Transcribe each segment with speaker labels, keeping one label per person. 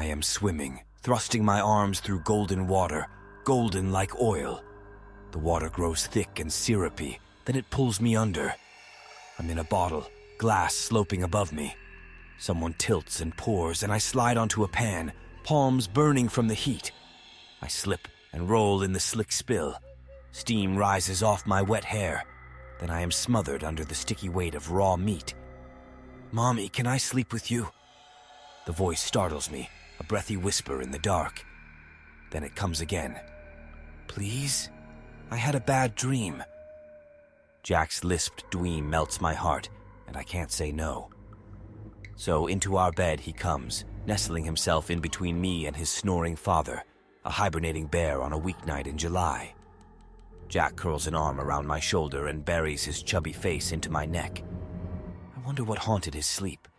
Speaker 1: am swimming, thrusting my arms through golden water, golden like oil. The water grows thick and syrupy, then it pulls me under. I'm in a bottle, glass sloping above me. Someone tilts and pours, and I slide onto a pan, palms burning from the heat. I slip and roll in the slick spill. Steam rises off my wet hair. Then I am smothered under the sticky weight of raw meat. "Mommy, can I sleep with you?" The voice startles me, a breathy whisper in the dark. Then it comes again. "Please? I had a bad dream." Jack's lisped dweem melts my heart, and I can't say no. So into our bed he comes, nestling himself in between me and his snoring father, a hibernating bear on a weeknight in July. Jack curls an arm around my shoulder and buries his chubby face into my neck. I wonder what haunted his sleep,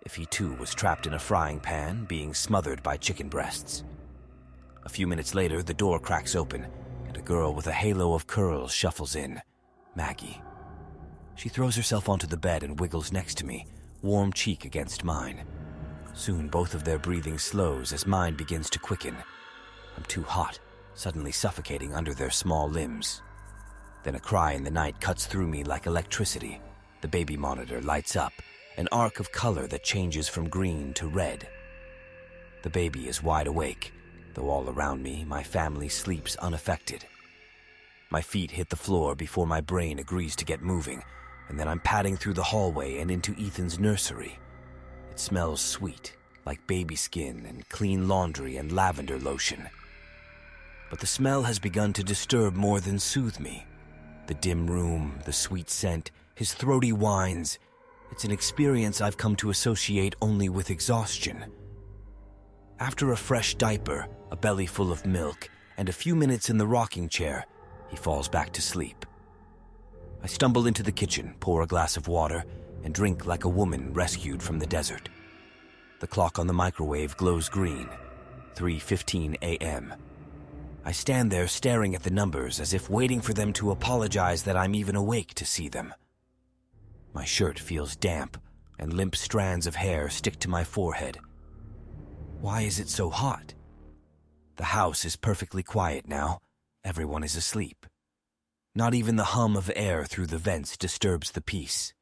Speaker 1: if he too was trapped in a frying pan, being smothered by chicken breasts. A few minutes later, the door cracks open, and a girl with a halo of curls shuffles in, Maggie. She throws herself onto the bed and wiggles next to me, warm cheek against mine. Soon both of their breathing slows as mine begins to quicken. I'm too hot, suddenly suffocating under their small limbs. Then a cry in the night cuts through me like electricity. The baby monitor lights up, an arc of color that changes from green to red. The baby is wide awake, though all around me, my family sleeps unaffected. My feet hit the floor before my brain agrees to get moving, and then I'm padding through the hallway and into Ethan's nursery. It smells sweet, like baby skin and clean laundry and lavender lotion. But the smell has begun to disturb more than soothe me. The dim room, the sweet scent, his throaty whines. It's an experience I've come to associate only with exhaustion. After a fresh diaper, a belly full of milk, and a few minutes in the rocking chair, he falls back to sleep. I stumble into the kitchen, pour a glass of water, and drink like a woman rescued from the desert. The clock on the microwave glows green, 3:15 a.m. I stand there staring at the numbers as if waiting for them to apologize that I'm even awake to see them. My shirt feels damp, and limp strands of hair stick to my forehead. Why is it so hot? The house is perfectly quiet now. Everyone is asleep. Not even the hum of air through the vents disturbs the peace.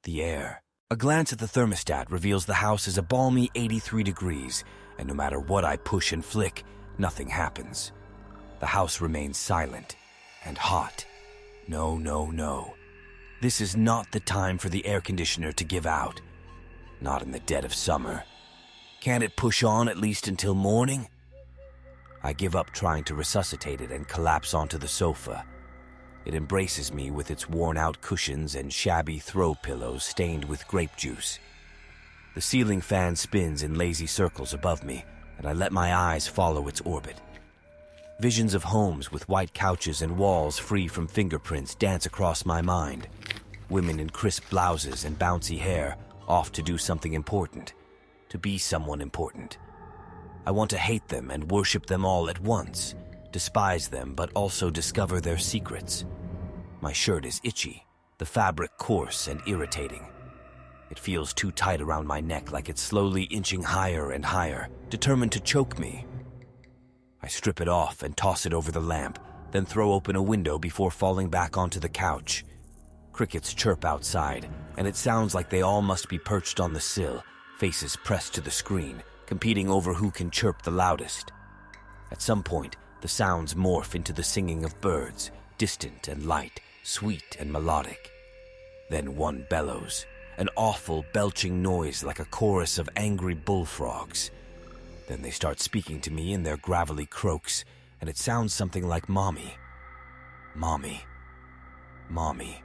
Speaker 1: The air. A glance at the thermostat reveals the house is a balmy 83 degrees, and no matter what I push and flick, nothing happens. The house remains silent and hot. No, no, no. This is not the time for the air conditioner to give out. Not in the dead of summer. Can't it push on at least until morning? I give up trying to resuscitate it and collapse onto the sofa. It embraces me with its worn-out cushions and shabby throw pillows stained with grape juice. The ceiling fan spins in lazy circles above me, and I let my eyes follow its orbit. Visions of homes with white couches and walls free from fingerprints dance across my mind. Women in crisp blouses and bouncy hair, off to do something important, to be someone important. I want to hate them and worship them all at once, despise them but also discover their secrets. My shirt is itchy, the fabric coarse and irritating. It feels too tight around my neck, like it's slowly inching higher and higher, determined to choke me. I strip it off and toss it over the lamp, then throw open a window before falling back onto the couch. Crickets chirp outside, and it sounds like they all must be perched on the sill, faces pressed to the screen, competing over who can chirp the loudest. At some point, the sounds morph into the singing of birds, distant and light, sweet and melodic. Then one bellows, an awful belching noise like a chorus of angry bullfrogs. Then they start speaking to me in their gravelly croaks, and it sounds something like mommy. Mommy. Mommy.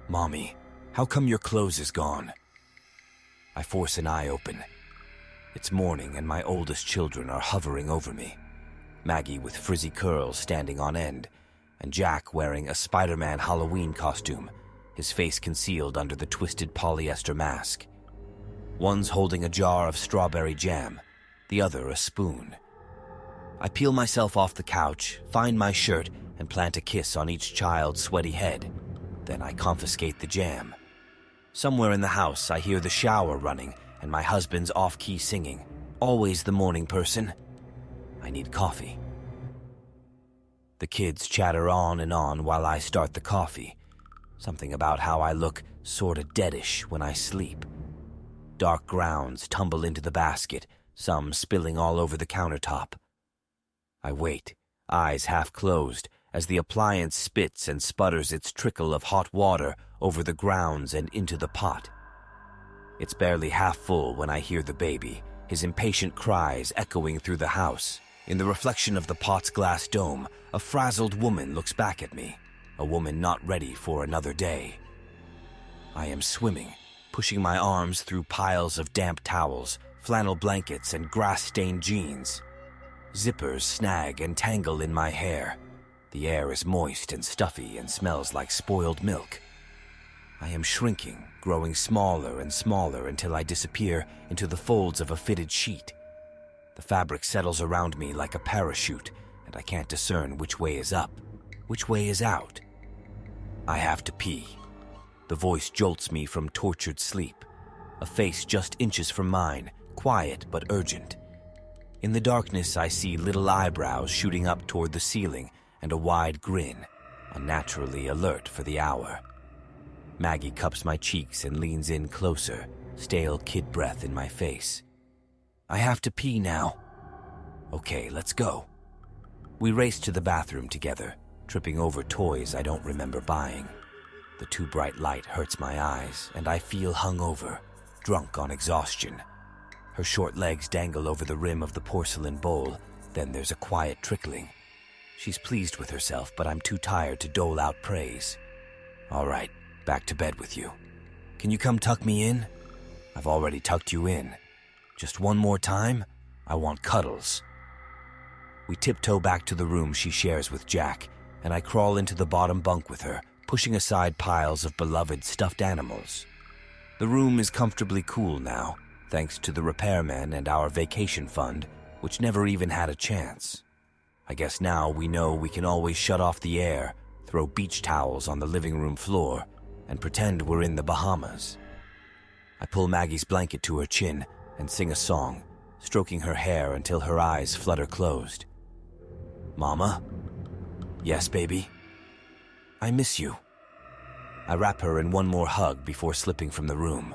Speaker 1: Mommy, how come your clothes is gone? I force an eye open. It's morning and my oldest children are hovering over me. Maggie with frizzy curls standing on end, and Jack wearing a Spider-Man Halloween costume, his face concealed under the twisted polyester mask. One's holding a jar of strawberry jam, the other a spoon. I peel myself off the couch, find my shirt, and plant a kiss on each child's sweaty head. Then I confiscate the jam. Somewhere in the house, I hear the shower running and my husband's off-key singing, Always the morning person. I need coffee. The kids chatter on and on while I start the coffee. Something about how I look sorta deadish when I sleep. Dark grounds tumble into the basket, some spilling all over the countertop. I wait, eyes half closed, as the appliance spits and sputters its trickle of hot water over the grounds and into the pot. It's barely half full when I hear the baby, his impatient cries echoing through the house. In the reflection of the pot's glass dome, a frazzled woman looks back at me, a woman not ready for another day. I am swimming, pushing my arms through piles of damp towels, flannel blankets, and grass-stained jeans. Zippers snag and tangle in my hair. The air is moist and stuffy and smells like spoiled milk. I am shrinking, growing smaller and smaller until I disappear into the folds of a fitted sheet. The fabric settles around me like a parachute, and I can't discern which way is up, which way is out. I have to pee. The voice jolts me from tortured sleep. A face just inches from mine, quiet but urgent. In the darkness, I see little eyebrows shooting up toward the ceiling and a wide grin, unnaturally alert for the hour. Maggie cups my cheeks and leans in closer, stale kid breath in my face. I have to pee now. Okay, let's go. We race to the bathroom together, tripping over toys I don't remember buying. The too bright light hurts my eyes, and I feel hungover, drunk on exhaustion. Her short legs dangle over the rim of the porcelain bowl, then there's a quiet trickling. She's pleased with herself, but I'm too tired to dole out praise. All right, back to bed with you. Can you come tuck me in? I've already tucked you in. Just one more time? I want cuddles. We tiptoe back to the room she shares with Jack, and I crawl into the bottom bunk with her, pushing aside piles of beloved stuffed animals. The room is comfortably cool now, thanks to the repairman and our vacation fund, which never even had a chance. I guess now we know we can always shut off the air, throw beach towels on the living room floor, and pretend we're in the Bahamas. I pull Maggie's blanket to her chin and sing a song, stroking her hair until her eyes flutter closed. Mama? Yes, baby? I miss you. I wrap her in one more hug before slipping from the room.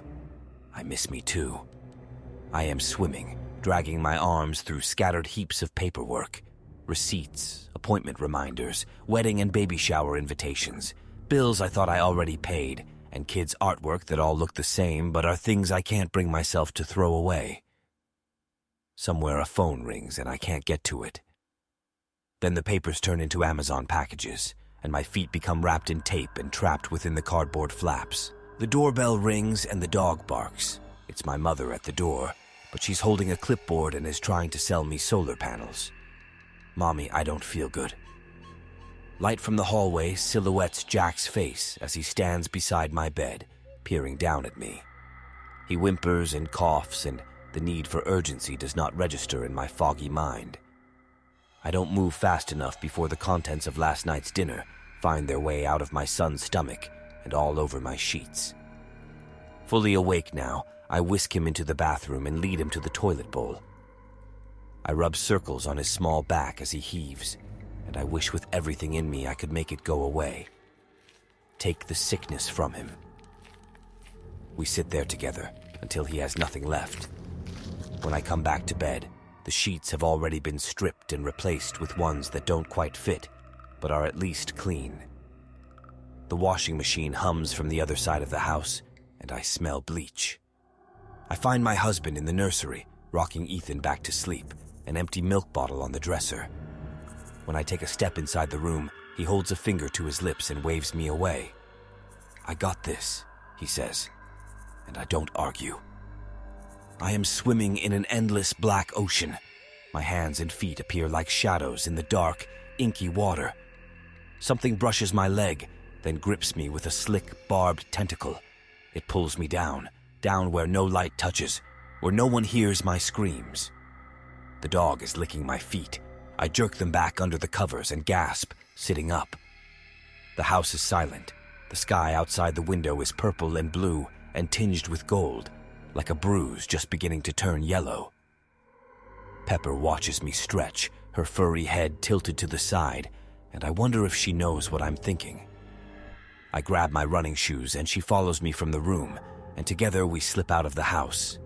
Speaker 1: I miss me too. I am swimming, dragging my arms through scattered heaps of paperwork. Receipts, appointment reminders, wedding and baby shower invitations, bills I thought I already paid, and kids' artwork that all look the same but are things I can't bring myself to throw away. Somewhere a phone rings and I can't get to it. Then the papers turn into Amazon packages, and my feet become wrapped in tape and trapped within the cardboard flaps. The doorbell rings and the dog barks. It's my mother at the door, but she's holding a clipboard and is trying to sell me solar panels. Mommy, I don't feel good. Light from the hallway silhouettes Jack's face as he stands beside my bed, peering down at me. He whimpers and coughs, and the need for urgency does not register in my foggy mind. I don't move fast enough before the contents of last night's dinner find their way out of my son's stomach and all over my sheets. Fully awake now, I whisk him into the bathroom and lead him to the toilet bowl. I rub circles on his small back as he heaves, and I wish with everything in me I could make it go away. Take the sickness from him. We sit there together until he has nothing left. When I come back to bed, the sheets have already been stripped and replaced with ones that don't quite fit, but are at least clean. The washing machine hums from the other side of the house, and I smell bleach. I find my husband in the nursery, rocking Ethan back to sleep, an empty milk bottle on the dresser. When I take a step inside the room, he holds a finger to his lips and waves me away. I got this, he says, and I don't argue. I am swimming in an endless black ocean. My hands and feet appear like shadows in the dark, inky water. Something brushes my leg, then grips me with a slick, barbed tentacle. It pulls me down where no light touches, where no one hears my screams. The dog is licking my feet. I jerk them back under the covers and gasp, sitting up. The house is silent. The sky outside the window is purple and blue and tinged with gold, like a bruise just beginning to turn yellow. Pepper watches me stretch, her furry head tilted to the side, and I wonder if she knows what I'm thinking. I grab my running shoes and she follows me from the room, and together we slip out of the house.